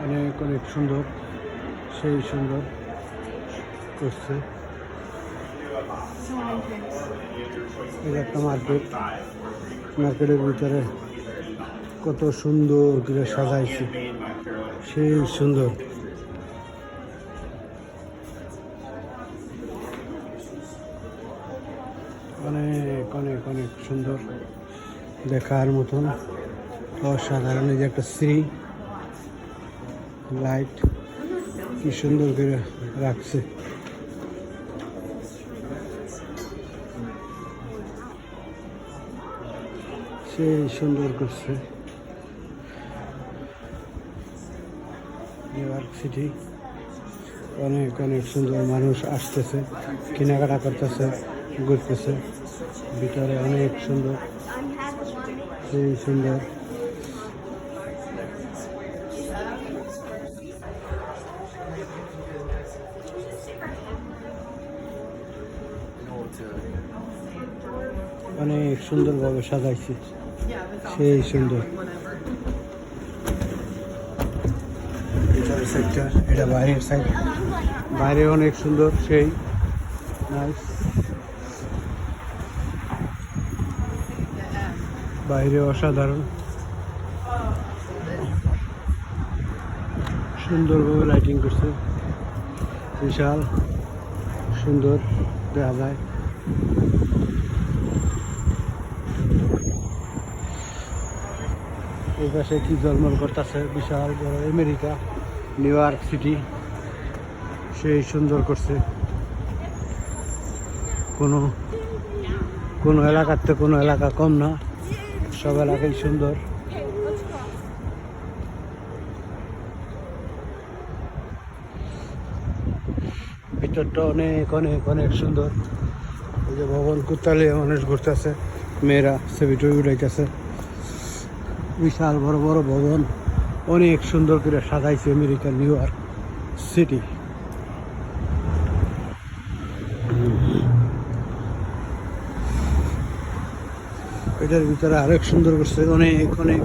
অনেক অনেক সুন্দর, সেই সুন্দর করছে। এটা একটা মার্কেট, মার্কেটের ভিতরে কত সুন্দর করে সাজাইছে, সেই সুন্দর। অনেক অনেক অনেক সুন্দর, দেখার মতন অসাধারণ। এই যে একটা শ্রী লাইট কি সুন্দর করে রাখছে, সেই সুন্দর করছে। নিউ ইয়র্ক সিটি অনেক অনেক সুন্দর, মানুষ আসতেছে, কেনাকাটা করতেছে, ঘুরতেছে। ভিতরে অনেক সুন্দর, সেই সুন্দর। অনেক সুন্দরভাবে সাজাইছে, সেই সুন্দর। ভিতরের সাইডটা, এটা বাইরের সাইড, বাইরে অনেক সুন্দর, সেই নাইস। বাইরে অসাধারণ, সুন্দরভাবে লাইটিং করছে, বিশাল সুন্দর দেখা যায়। এই পাশে কি জলমল করতেছে, বিশাল বড় আমেরিকা, নিউ ইয়র্ক সিটি, সেই সুন্দর করছে। কোনো এলাকার থেকে কোনো এলাকা কম না, সব এলাকাই সুন্দর। ভিতরটা অনেক অনেক অনেক সুন্দর। এই যে ভবন কুত্তালে মানুষ ঘুরতেছে, মেয়েরা ছবি টবি উঠাইতেছে। বিশাল বড় বড় ভবন, অনেক সুন্দর করে সাজাইছে আমেরিকার নিউ ইয়র্ক সিটি। এটার ভিতরে আরেক সুন্দর করছে, অনেক অনেক